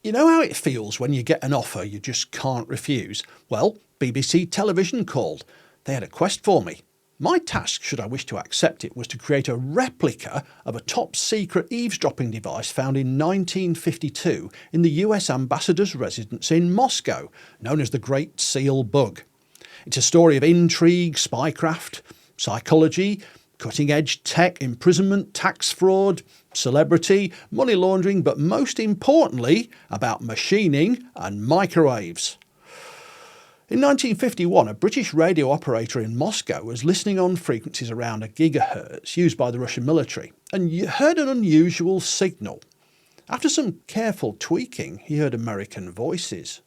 You know how it feels when you get an offer you just can't refuse? Well, BBC Television called. They had a quest for me. My task, should I wish to accept it, was to create a replica of a top-secret eavesdropping device found in 1952 in the US ambassador's residence in Moscow, known as the Great Seal Bug. It's a story of intrigue, spycraft, psychology, cutting-edge tech, imprisonment, tax fraud, celebrity, money laundering, but most importantly, about machining and microwaves. In 1951, a British radio operator in Moscow was listening on frequencies around a gigahertz used by the Russian military and heard an unusual signal. After some careful tweaking, he heard American voices.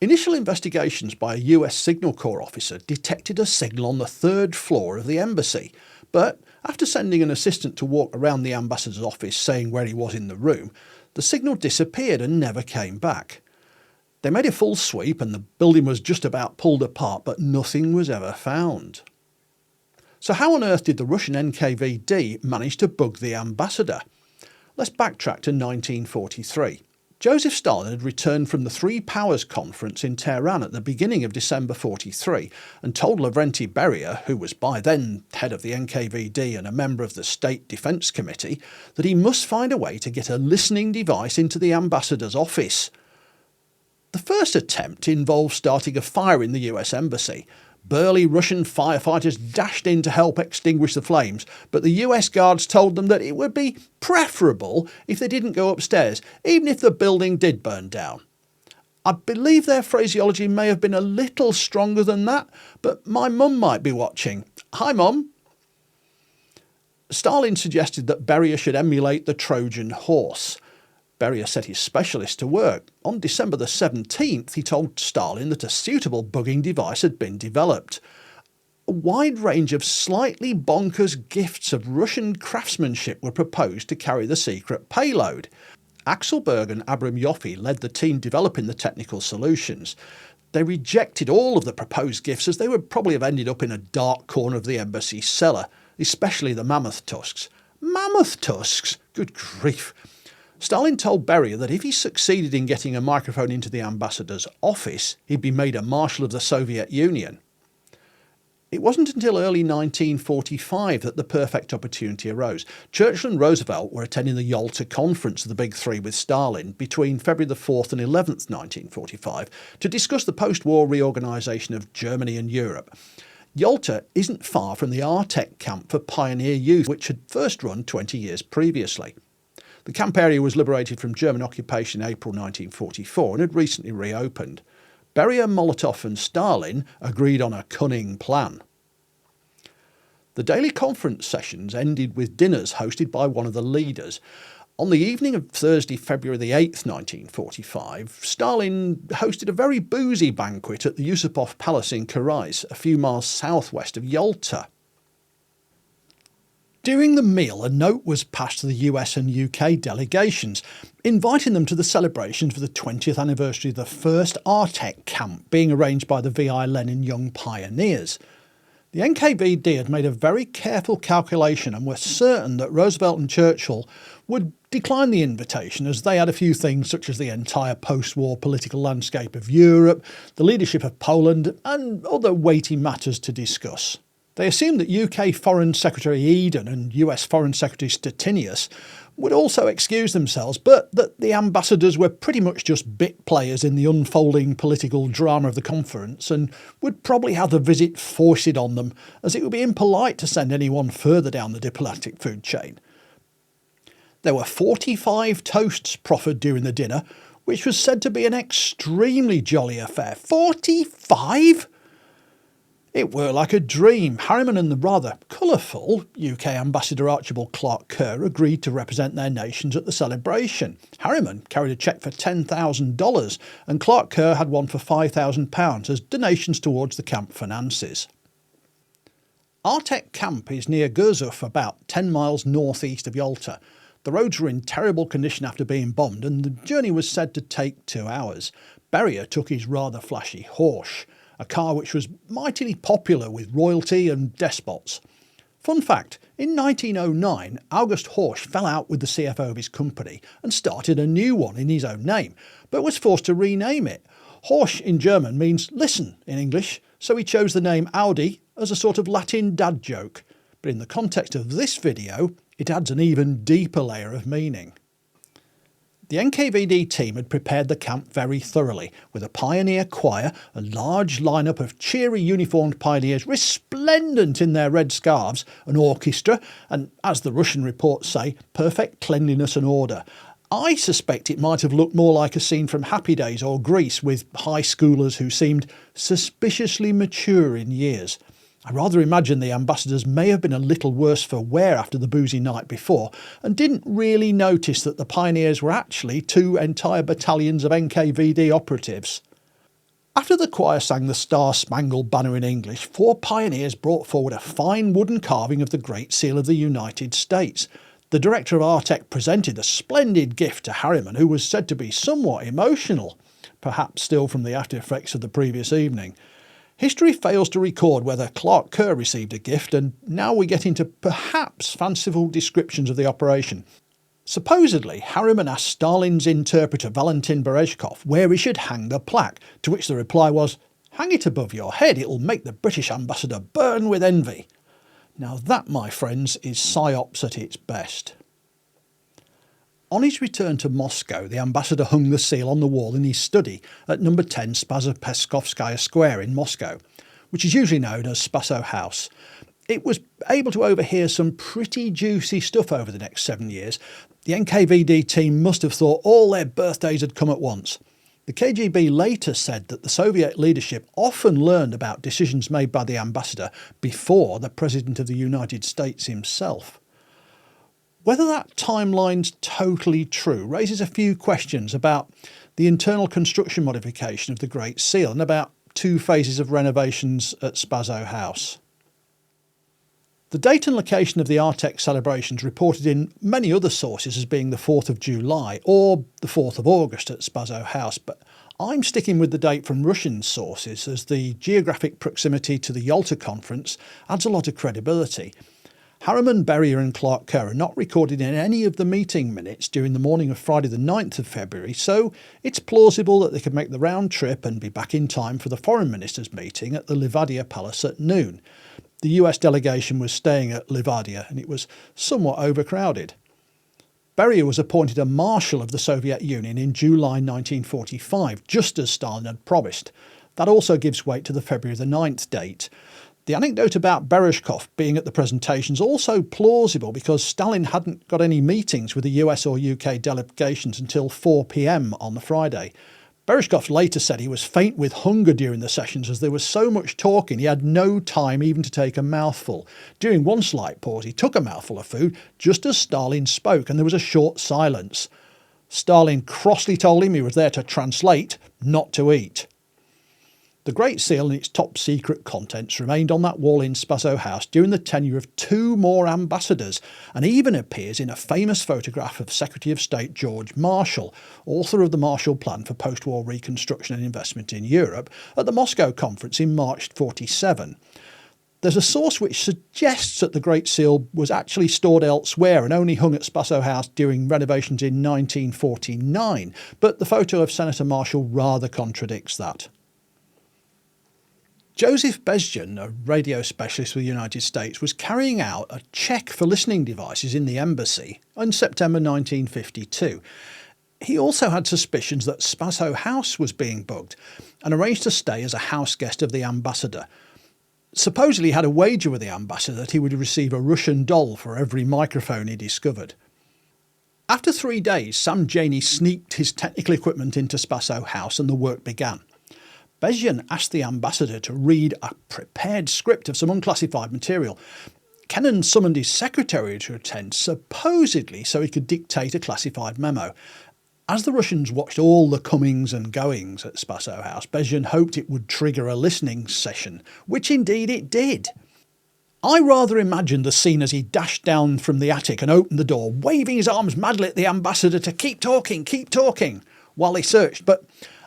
Initial investigations by a US Signal Corps officer detected a signal on the third floor of the embassy, but after sending an assistant to walk around the ambassador's office saying where he was in the room, the signal disappeared and never came back. They made a full sweep and the building was just about pulled apart, but nothing was ever found. So how on earth did the Russian NKVD manage to bug the ambassador? Let's backtrack to 1943. Joseph Stalin had returned from the Three Powers Conference in Tehran at the beginning of December 43 and told Lavrenti Beria, who was by then head of the NKVD and a member of the State Defence Committee, that he must find a way to get a listening device into the ambassador's office. The first attempt involved starting a fire in the US Embassy. Burly Russian firefighters dashed in to help extinguish the flames, but the US guards told them that it would be preferable if they didn't go upstairs, even if the building did burn down. I believe their phraseology may have been a little stronger than that, but my mum might be watching. Hi, Mum. Stalin suggested that Beria should emulate the Trojan horse. Beria set his specialists to work. On December the 17th, he told Stalin that a suitable bugging device had been developed. A wide range of slightly bonkers gifts of Russian craftsmanship were proposed to carry the secret payload. Axel Berg and Abram Yoffe led the team developing the technical solutions. They rejected all of the proposed gifts as they would probably have ended up in a dark corner of the embassy cellar, especially the mammoth tusks. Mammoth tusks? Good grief. Stalin told Beria that if he succeeded in getting a microphone into the ambassador's office, he'd be made a Marshal of the Soviet Union. It wasn't until early 1945 that the perfect opportunity arose. Churchill and Roosevelt were attending the Yalta Conference of the Big Three with Stalin between February the 4th and 11th, 1945, to discuss the post-war reorganisation of Germany and Europe. Yalta isn't far from the Artek camp for pioneer youth, which had first run 20 years previously. The camp area was liberated from German occupation in April 1944 and had recently reopened. Beria, Molotov and Stalin agreed on a cunning plan. The daily conference sessions ended with dinners hosted by one of the leaders. On the evening of Thursday, February the 8th, 1945, Stalin hosted a very boozy banquet at the Yusupov Palace in Kurais, a few miles southwest of Yalta. During the meal, a note was passed to the US and UK delegations, inviting them to the celebrations for the 20th anniversary of the first Artek camp being arranged by the VI Lenin Young Pioneers. The NKVD had made a very careful calculation and were certain that Roosevelt and Churchill would decline the invitation as they had a few things such as the entire post-war political landscape of Europe, the leadership of Poland and other weighty matters to discuss. They assumed that UK Foreign Secretary Eden and US Foreign Secretary Stettinius would also excuse themselves, but that the ambassadors were pretty much just bit players in the unfolding political drama of the conference and would probably have the visit foisted on them, as it would be impolite to send anyone further down the diplomatic food chain. There were 45 toasts proffered during the dinner, which was said to be an extremely jolly affair. 45? It were like a dream. Harriman and the rather colourful UK Ambassador Archibald Clark Kerr agreed to represent their nations at the celebration. Harriman carried a cheque for $10,000 and Clark Kerr had one for £5,000 as donations towards the camp finances. Artek camp is near Gurzuf, about 10 miles northeast of Yalta. The roads were in terrible condition after being bombed and the journey was said to take 2 hours. Beria took his rather flashy Horsch, a car which was mightily popular with royalty and despots. Fun fact, In 1909, August Horsch fell out with the CFO of his company and started a new one in his own name, but was forced to rename it. Horsch in German means listen in English, so he chose the name Audi as a sort of Latin dad joke. But in the context of this video, it adds an even deeper layer of meaning. The NKVD team had prepared the camp very thoroughly, with a pioneer choir, a large lineup of cheery uniformed pioneers resplendent in their red scarves, an orchestra, and, as the Russian reports say, perfect cleanliness and order. I suspect it might have looked more like a scene from Happy Days or Grease, with high schoolers who seemed suspiciously mature in years. I rather imagine the ambassadors may have been a little worse for wear after the boozy night before and didn't really notice that the pioneers were actually 2 entire battalions of NKVD operatives. After the choir sang the Star-Spangled Banner in English, 4 pioneers brought forward a fine wooden carving of the Great Seal of the United States. The director of Artec presented a splendid gift to Harriman, who was said to be somewhat emotional, perhaps still from the after effects of the previous evening. History fails to record whether Clark Kerr received a gift, and now we get into perhaps fanciful descriptions of the operation. Supposedly, Harriman asked Stalin's interpreter Valentin Berezhkov where he should hang the plaque, to which the reply was, "Hang it above your head, it'll make the British ambassador burn with envy." Now that, my friends, is PsyOps at its best. On his return to Moscow, the ambassador hung the seal on the wall in his study at number 10 Spasopeskovskaya Square in Moscow, which is usually known as Spaso House. It was able to overhear some pretty juicy stuff over the next 7 years. The NKVD team must have thought all their birthdays had come at once. The KGB later said that the Soviet leadership often learned about decisions made by the ambassador before the President of the United States himself. Whether that timeline's totally true raises a few questions about the internal construction modification of the Great Seal and about 2 phases of renovations at Spaso House. The date and location of the Artec celebrations reported in many other sources as being the 4th of July or the 4th of August at Spaso House, but I'm sticking with the date from Russian sources as the geographic proximity to the Yalta Conference adds a lot of credibility. Harriman, Berrier and Clark Kerr are not recorded in any of the meeting minutes during the morning of Friday the 9th of February, so it's plausible that they could make the round trip and be back in time for the Foreign Ministers' meeting at the Livadia Palace at noon. The US delegation was staying at Livadia and it was somewhat overcrowded. Berrier was appointed a Marshal of the Soviet Union in July 1945, just as Stalin had promised. That also gives weight to the February the 9th date. The anecdote about Berezhkov being at the presentation is also plausible because Stalin hadn't got any meetings with the US or UK delegations until 4 p.m. on the Friday. Berezhkov later said he was faint with hunger during the sessions as there was so much talking he had no time even to take a mouthful. During one slight pause he took a mouthful of food just as Stalin spoke and there was a short silence. Stalin crossly told him he was there to translate, not to eat. The Great Seal and its top secret contents remained on that wall in Spaso House during the tenure of 2 more ambassadors and even appears in a famous photograph of Secretary of State George Marshall, author of the Marshall Plan for Post-War Reconstruction and Investment in Europe, at the Moscow Conference in March 1947. There's a source which suggests that the Great Seal was actually stored elsewhere and only hung at Spaso House during renovations in 1949, but the photo of Senator Marshall rather contradicts that. Joseph Bezjan, a radio specialist for the United States, was carrying out a check for listening devices in the embassy in September 1952. He also had suspicions that Spaso House was being bugged and arranged to stay as a house guest of the ambassador. Supposedly he had a wager with the ambassador that he would receive a Russian doll for every microphone he discovered. After 3 days, Sam Janey sneaked his technical equipment into Spaso House and the work began. Bezjan asked the ambassador to read a prepared script of some unclassified material. Kennan summoned his secretary to attend, supposedly so he could dictate a classified memo. As the Russians watched all the comings and goings at Spaso House, Bezjan hoped it would trigger a listening session, which indeed it did. I rather imagined the scene as he dashed down from the attic and opened the door, waving his arms madly at the ambassador to keep talking, while he searched, but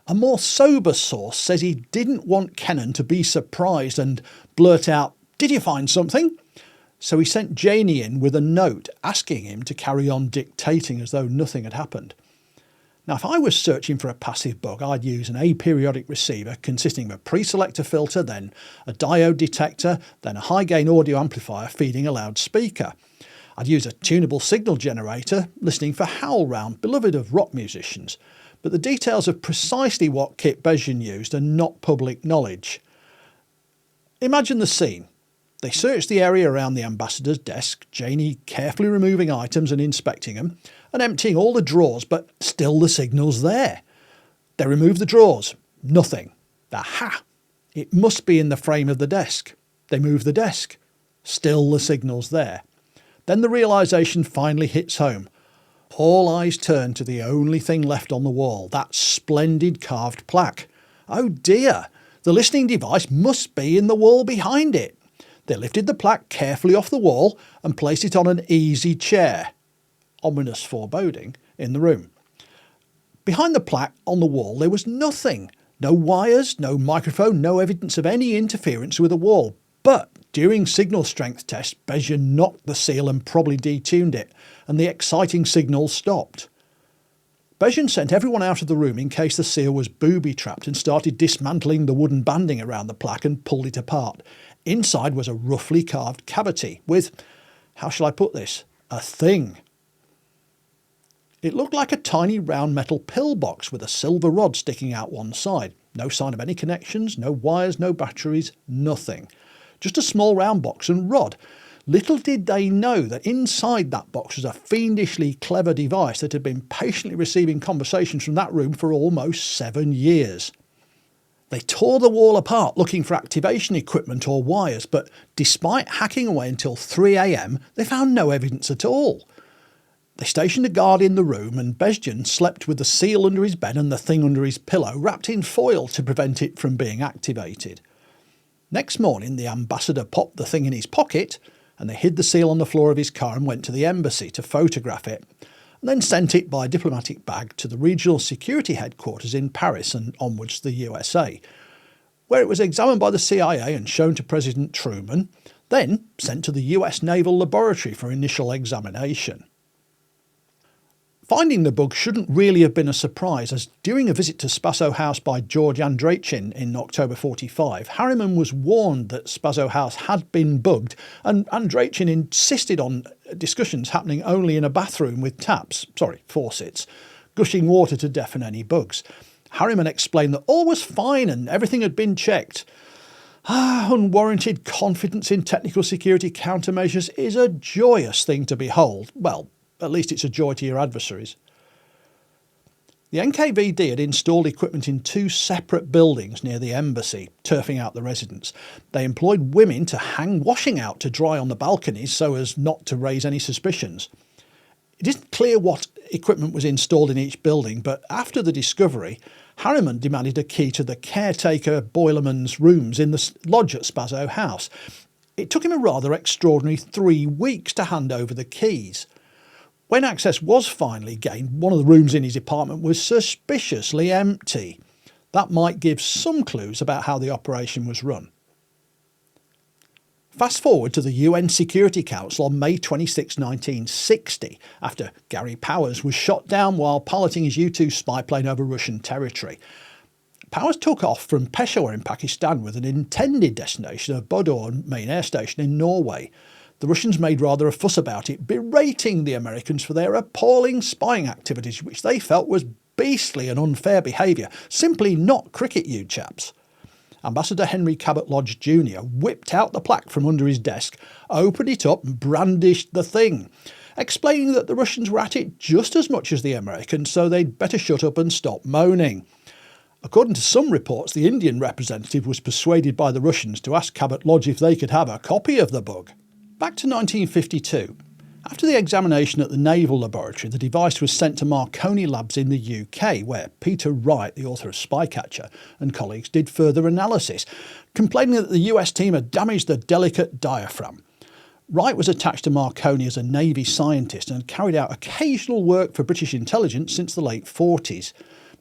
a more sober source says he didn't want Kennan to be surprised and blurt out, "Did you find something?" So he sent Janie in with a note asking him to carry on dictating as though nothing had happened. Now, if I was searching for a passive bug, I'd use an aperiodic receiver consisting of a pre-selector filter, then a diode detector, then a high-gain audio amplifier feeding a loudspeaker. I'd use a tunable signal generator, listening for howl round, beloved of rock musicians. But the details of precisely what kit Bezjan used are not public knowledge. Imagine the scene. They searched the area around the ambassador's desk, Janie carefully removing items and inspecting them, and emptying all the drawers, but still the signal's there. They removed the drawers. Nothing. Aha! It must be in the frame of the desk. They move the desk. Still the signal's there. Then the realisation finally hits home. All eyes turn to the only thing left on the wall, that splendid carved plaque. Oh dear! The listening device must be in the wall behind it. They lifted the plaque carefully off the wall and placed it on an easy chair. Ominous foreboding in the room. Behind the plaque on the wall there was nothing. No wires, no microphone, no evidence of any interference with the wall. But during signal strength tests, Bezjan knocked the seal and probably detuned it, and the exciting signal stopped. Bezjan sent everyone out of the room in case the seal was booby-trapped and started dismantling the wooden banding around the plaque and pulled it apart. Inside was a roughly carved cavity with, how shall I put this, a thing. It looked like a tiny round metal pillbox with a silver rod sticking out one side. No sign of any connections, no wires, no batteries, nothing. Just a small round box and rod. Little did they know that inside that box was a fiendishly clever device that had been patiently receiving conversations from that room for almost 7 years. They tore the wall apart looking for activation equipment or wires, but despite hacking away until 3 a.m, they found no evidence at all. They stationed a guard in the room and Bezjan slept with the seal under his bed and the thing under his pillow, wrapped in foil to prevent it from being activated. Next morning, the ambassador popped the thing in his pocket and they hid the seal on the floor of his car and went to the embassy to photograph it, and then sent it by diplomatic bag to the regional security headquarters in Paris and onwards to the USA, where it was examined by the CIA and shown to President Truman, then sent to the US Naval Laboratory for initial examination. Finding the bug shouldn't really have been a surprise, as during a visit to Spaso House by George Andreichin in October 1945, Harriman was warned that Spaso House had been bugged, and Andreichin insisted on discussions happening only in a bathroom with faucets, gushing water to deafen any bugs. Harriman explained that all was fine and everything had been checked. Unwarranted confidence in technical security countermeasures is a joyous thing to behold. Well, at least it's a joy to your adversaries. The NKVD had installed equipment in 2 separate buildings near the embassy, turfing out the residents. They employed women to hang washing out to dry on the balconies so as not to raise any suspicions. It isn't clear what equipment was installed in each building, but after the discovery, Harriman demanded a key to the caretaker boilerman's rooms in the lodge at Spaso House. It took him a rather extraordinary 3 weeks to hand over the keys. When access was finally gained, one of the rooms in his apartment was suspiciously empty. That might give some clues about how the operation was run. Fast forward to the UN Security Council on May 26, 1960, after Gary Powers was shot down while piloting his U-2 spy plane over Russian territory. Powers took off from Peshawar in Pakistan with an intended destination of Bodø main air station in Norway. The Russians made rather a fuss about it, berating the Americans for their appalling spying activities, which they felt was beastly and unfair behaviour, simply not cricket, you chaps. Ambassador Henry Cabot Lodge Jr. whipped out the plaque from under his desk, opened it up and brandished the thing, explaining that the Russians were at it just as much as the Americans, so they'd better shut up and stop moaning. According to some reports, the Indian representative was persuaded by the Russians to ask Cabot Lodge if they could have a copy of the bug. Back to 1952. After the examination at the Naval Laboratory, the device was sent to Marconi Labs in the UK, where Peter Wright, the author of Spycatcher, and colleagues did further analysis, complaining that the US team had damaged the delicate diaphragm. Wright was attached to Marconi as a Navy scientist and had carried out occasional work for British intelligence since the late 40s.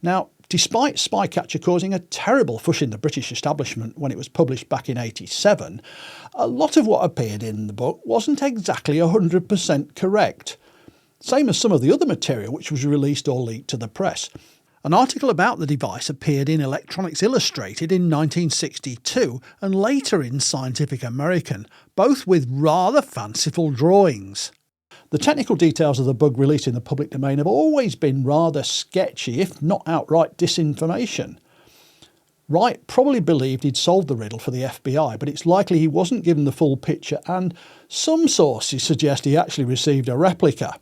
Now, Despite Spycatcher causing a terrible fuss in the British establishment when it was published back in '87, a lot of what appeared in the book wasn't exactly 100% correct. Same as some of the other material which was released or leaked to the press. An article about the device appeared in Electronics Illustrated in 1962 and later in Scientific American, both with rather fanciful drawings. The technical details of the bug released in the public domain have always been rather sketchy, if not outright disinformation. Wright probably believed he'd solved the riddle for the FBI, but it's likely he wasn't given the full picture, and some sources suggest he actually received a replica.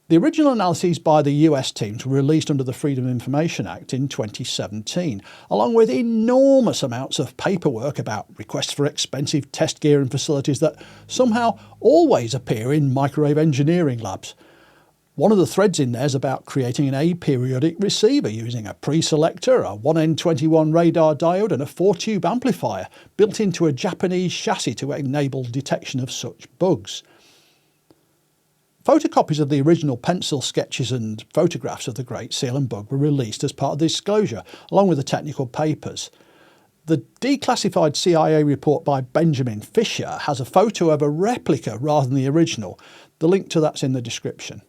The original analyses by the US teams were released under the Freedom of Information Act in 2017, along with enormous amounts of paperwork about requests for expensive test gear and facilities that somehow always appear in microwave engineering labs. One of the threads in there is about creating an aperiodic receiver using a pre-selector, a 1N21 radar diode and a 4-tube amplifier built into a Japanese chassis to enable detection of such bugs. Photocopies of the original pencil sketches and photographs of the Great Seal and bug were released as part of the disclosure, along with the technical papers. The declassified CIA report by Benjamin Fisher has a photo of a replica rather than the original. The link to that's in the description.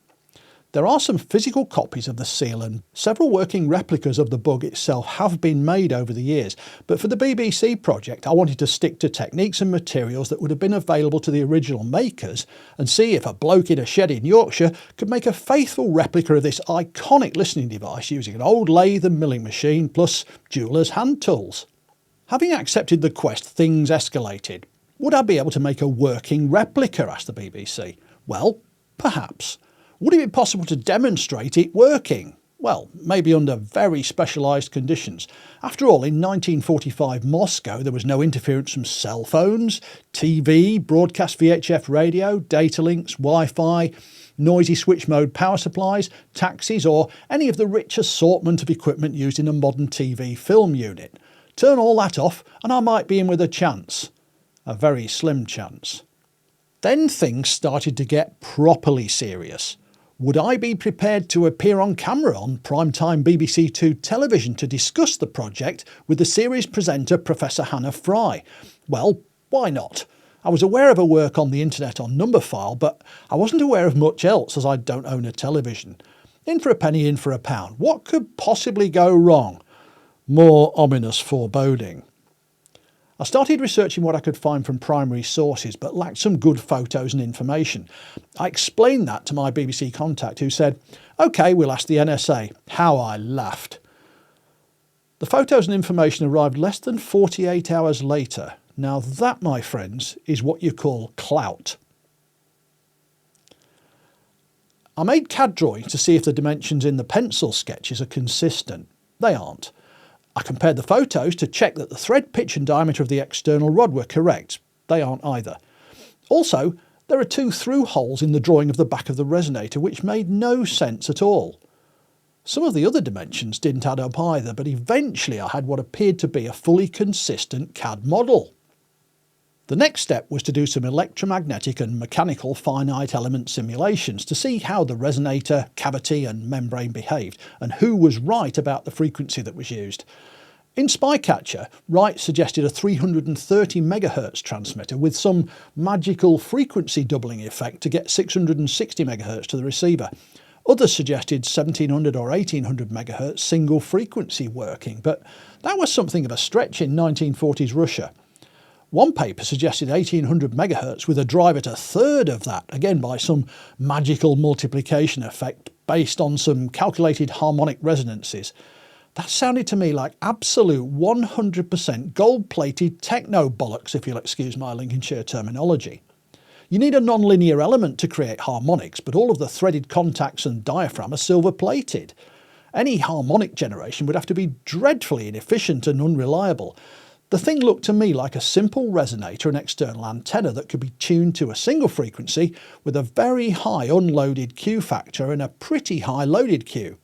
There are some physical copies of the seal and several working replicas of the bug itself have been made over the years, but for the BBC project I wanted to stick to techniques and materials that would have been available to the original makers and see if a bloke in a shed in Yorkshire could make a faithful replica of this iconic listening device using an old lathe and milling machine plus jeweller's hand tools. Having accepted the quest, things escalated. Would I be able to make a working replica, asked the BBC. Well, perhaps. Would it be possible to demonstrate it working? Well, maybe under very specialised conditions. After all, in 1945 Moscow there was no interference from cell phones, TV, broadcast VHF radio, data links, Wi-Fi, noisy switch mode power supplies, taxis or any of the rich assortment of equipment used in a modern TV film unit. Turn all that off and I might be in with a chance. A very slim chance. Then things started to get properly serious. Would I be prepared to appear on camera on primetime BBC Two television to discuss the project with the series presenter Professor Hannah Fry? Well, why not? I was aware of her work on the internet on Numberphile, but I wasn't aware of much else as I don't own a television. In for a penny, in for a pound. What could possibly go wrong? More ominous foreboding. I started researching what I could find from primary sources but lacked some good photos and information. I explained that to my BBC contact who said, OK, we'll ask the NSA. How I laughed. The photos and information arrived less than 48 hours later. Now that, my friends, is what you call clout. I made CAD drawings to see if the dimensions in the pencil sketches are consistent. They aren't. I compared the photos to check that the thread pitch and diameter of the external rod were correct. They aren't either. Also, there are 2 through holes in the drawing of the back of the resonator which made no sense at all. Some of the other dimensions didn't add up either, but eventually I had what appeared to be a fully consistent CAD model. The next step was to do some electromagnetic and mechanical finite element simulations to see how the resonator, cavity and membrane behaved and who was right about the frequency that was used. In Spycatcher, Wright suggested a 330 MHz transmitter with some magical frequency doubling effect to get 660 MHz to the receiver. Others suggested 1700 or 1800 MHz single frequency working, but that was something of a stretch in 1940s Russia. One paper suggested 1800 MHz with a drive at a third of that, again by some magical multiplication effect based on some calculated harmonic resonances. That sounded to me like absolute 100% gold-plated techno-bollocks, if you'll excuse my Lincolnshire terminology. You need a non-linear element to create harmonics, but all of the threaded contacts and diaphragm are silver-plated. Any harmonic generation would have to be dreadfully inefficient and unreliable. The thing looked to me like a simple resonator and external antenna that could be tuned to a single frequency with a very high unloaded Q factor and a pretty high loaded Q.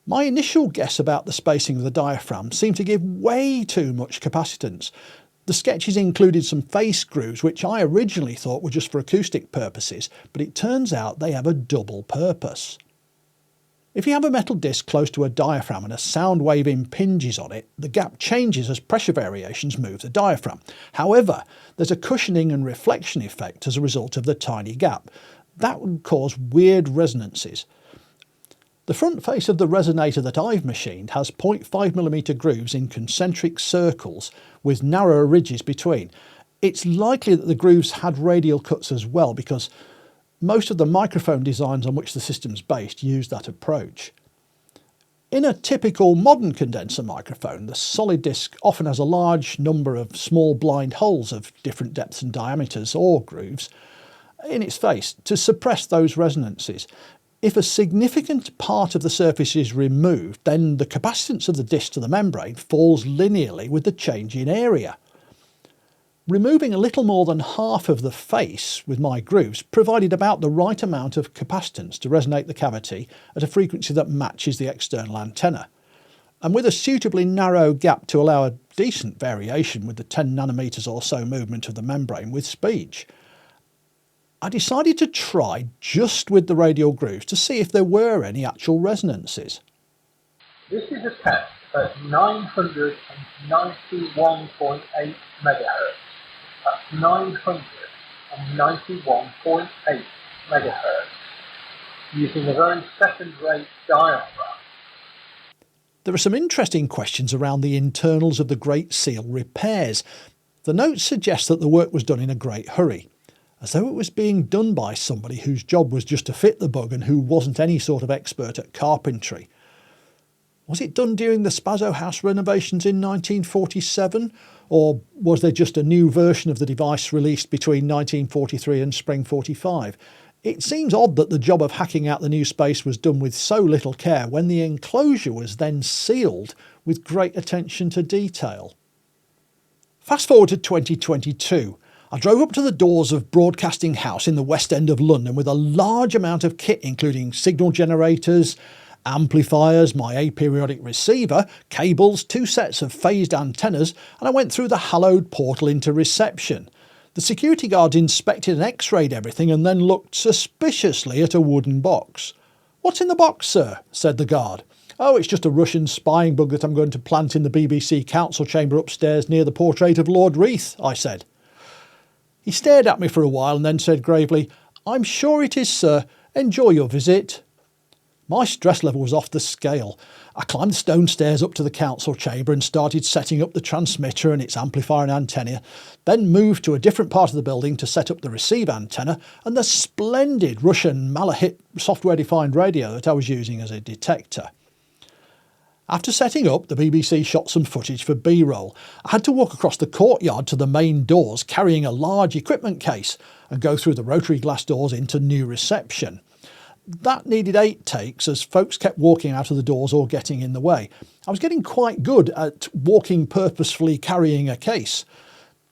My initial guess about the spacing of the diaphragm seemed to give way too much capacitance. The sketches included some face grooves which I originally thought were just for acoustic purposes, but it turns out they have a double purpose. If you have a metal disc close to a diaphragm and a sound wave impinges on it, the gap changes as pressure variations move the diaphragm. However, there's a cushioning and reflection effect as a result of the tiny gap. That would cause weird resonances. The front face of the resonator that I've machined has 0.5mm grooves in concentric circles with narrower ridges between. It's likely that the grooves had radial cuts as well, because most of the microphone designs on which the system's based use that approach. In a typical modern condenser microphone, the solid disc often has a large number of small blind holes of different depths and diameters, or grooves, in its face to suppress those resonances. If a significant part of the surface is removed, then the capacitance of the disc to the membrane falls linearly with the change in area. Removing a little more than half of the face with my grooves provided about the right amount of capacitance to resonate the cavity at a frequency that matches the external antenna, and with a suitably narrow gap to allow a decent variation with the 10 nanometers or so movement of the membrane with speech. I decided to try just with the radial grooves to see if there were any actual resonances. This is a test at 991.8 megahertz. That's 991.8 megahertz, using a very second-rate diaphragm. There are some interesting questions around the internals of the Great Seal repairs. The notes suggest that the work was done in a great hurry, as though it was being done by somebody whose job was just to fit the bug and who wasn't any sort of expert at carpentry. Was it done during the Spaso House renovations in 1947? Or was there just a new version of the device released between 1943 and spring 45? It seems odd that the job of hacking out the new space was done with so little care when the enclosure was then sealed with great attention to detail. Fast forward to 2022. I drove up to the doors of Broadcasting House in the West End of London with a large amount of kit, including signal generators, amplifiers, my aperiodic receiver, cables, 2 sets of phased antennas, and I went through the hallowed portal into reception. The security guards inspected and x-rayed everything and then looked suspiciously at a wooden box. "What's in the box, sir?" said the guard. "Oh, it's just a Russian spying bug that I'm going to plant in the BBC council chamber upstairs near the portrait of Lord Reith," I said. He stared at me for a while and then said gravely, "I'm sure it is, sir. Enjoy your visit." My stress level was off the scale. I climbed the stone stairs up to the council chamber and started setting up the transmitter and its amplifier and antenna, then moved to a different part of the building to set up the receive antenna and the splendid Russian Malahit software-defined radio that I was using as a detector. After setting up, the BBC shot some footage for B-roll. I had to walk across the courtyard to the main doors carrying a large equipment case and go through the rotary glass doors into new reception. That needed 8 takes as folks kept walking out of the doors or getting in the way. I was getting quite good at walking purposefully carrying a case.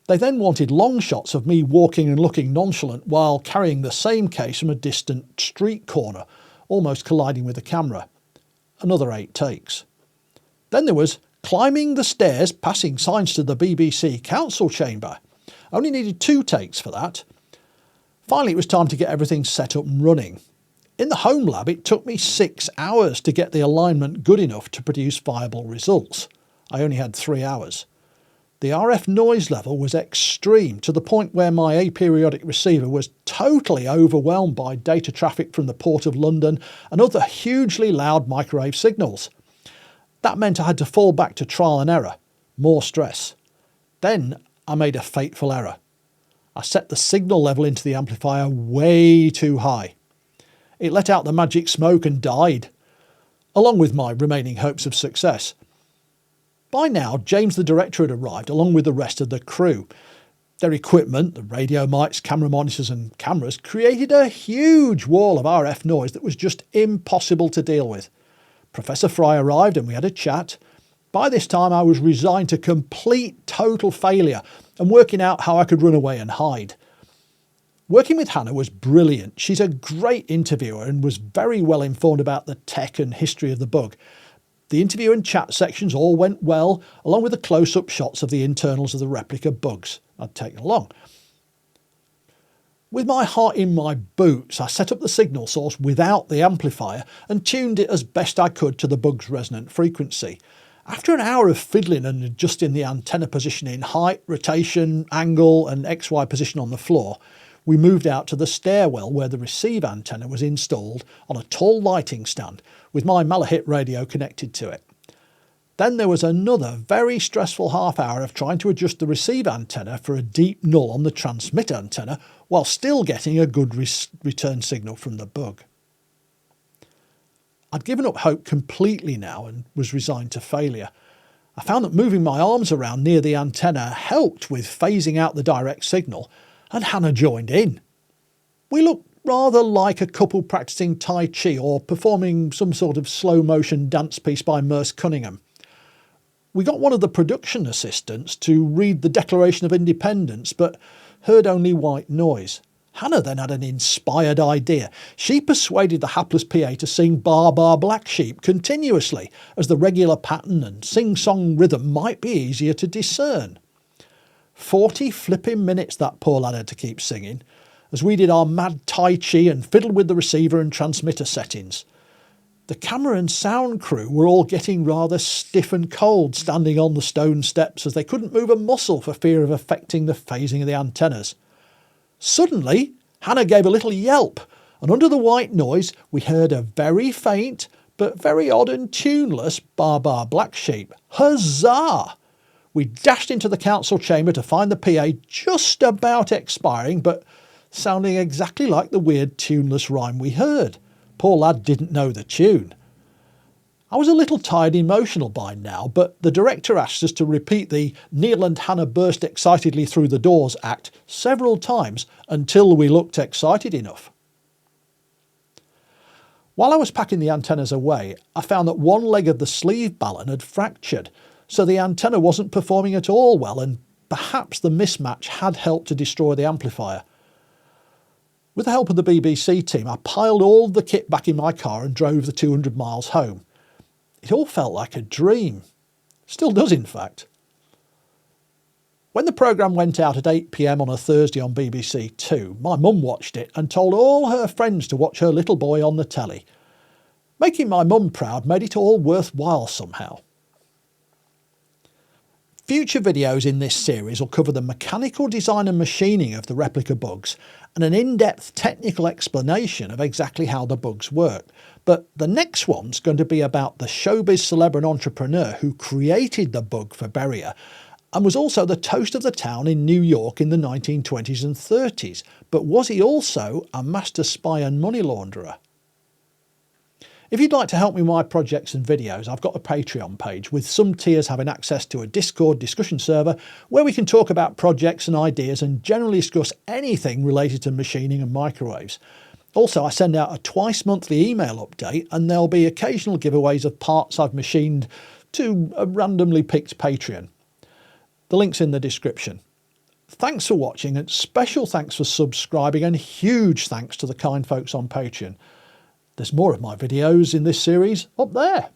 They then wanted long shots of me walking and looking nonchalant while carrying the same case from a distant street corner, almost colliding with the camera. Another 8 takes. Then there was climbing the stairs, passing signs to the BBC council chamber. I only needed 2 takes for that. Finally, it was time to get everything set up and running. In the home lab, it took me 6 hours to get the alignment good enough to produce viable results. I only had 3 hours. The RF noise level was extreme, to the point where my aperiodic receiver was totally overwhelmed by data traffic from the Port of London and other hugely loud microwave signals. That meant I had to fall back to trial and error. More stress. Then I made a fateful error. I set the signal level into the amplifier way too high. It let out the magic smoke and died, along with my remaining hopes of success. By now, James the director had arrived along with the rest of the crew. Their equipment, the radio mics, camera monitors and cameras, created a huge wall of RF noise that was just impossible to deal with. Professor Fry arrived and we had a chat. By this time I was resigned to complete total failure and working out how I could run away and hide. Working with Hannah was brilliant. She's a great interviewer and was very well informed about the tech and history of the bug. The interview and chat sections all went well, along with the close-up shots of the internals of the replica bugs I'd taken along. With my heart in my boots, I set up the signal source without the amplifier and tuned it as best I could to the bug's resonant frequency. After an hour of fiddling and adjusting the antenna position in height, rotation, angle and XY position on the floor, we moved out to the stairwell where the receive antenna was installed on a tall lighting stand with my Malahit radio connected to it. Then there was another very stressful half hour of trying to adjust the receive antenna for a deep null on the transmit antenna while still getting a good return signal from the bug. I'd given up hope completely now and was resigned to failure. I found that moving my arms around near the antenna helped with phasing out the direct signal, and Hannah joined in. We looked rather like a couple practicing Tai Chi or performing some sort of slow motion dance piece by Merce Cunningham. We got one of the production assistants to read the Declaration of Independence, but heard only white noise. Hannah then had an inspired idea. She persuaded the hapless PA to sing Bar Bar Black Sheep continuously, as the regular pattern and sing-song rhythm might be easier to discern. 40 flipping minutes that poor lad had to keep singing, as we did our mad Tai Chi and fiddled with the receiver and transmitter settings. The camera and sound crew were all getting rather stiff and cold standing on the stone steps as they couldn't move a muscle for fear of affecting the phasing of the antennas. Suddenly, Hannah gave a little yelp, and under the white noise we heard a very faint but very odd and tuneless Bar Bar Black Sheep. Huzzah! We dashed into the council chamber to find the PA just about expiring, but sounding exactly like the weird tuneless rhyme we heard. Poor lad didn't know the tune. I was a little tired and emotional by now, but the director asked us to repeat the Neil and Hannah burst excitedly through the doors act several times until we looked excited enough. While I was packing the antennas away, I found that one leg of the sleeve balun had fractured, so the antenna wasn't performing at all well, and perhaps the mismatch had helped to destroy the amplifier. With the help of the BBC team, I piled all the kit back in my car and drove the 200 miles home. It all felt like a dream. Still does, in fact. When the programme went out at 8 p.m. on a Thursday on BBC Two, my mum watched it and told all her friends to watch her little boy on the telly. Making my mum proud made it all worthwhile somehow. Future videos in this series will cover the mechanical design and machining of the replica bugs and an in-depth technical explanation of exactly how the bugs work. But the next one's going to be about the showbiz celeb and entrepreneur who created the bug for Beria and was also the toast of the town in New York in the 1920s and 30s. But was he also a master spy and money launderer? If you'd like to help me with my projects and videos, I've got a Patreon page with some tiers having access to a Discord discussion server where we can talk about projects and ideas and generally discuss anything related to machining and microwaves. Also, I send out a twice monthly email update and there'll be occasional giveaways of parts I've machined to a randomly picked Patreon. The link's in the description. Thanks for watching and special thanks for subscribing and huge thanks to the kind folks on Patreon. There's more of my videos in this series up there.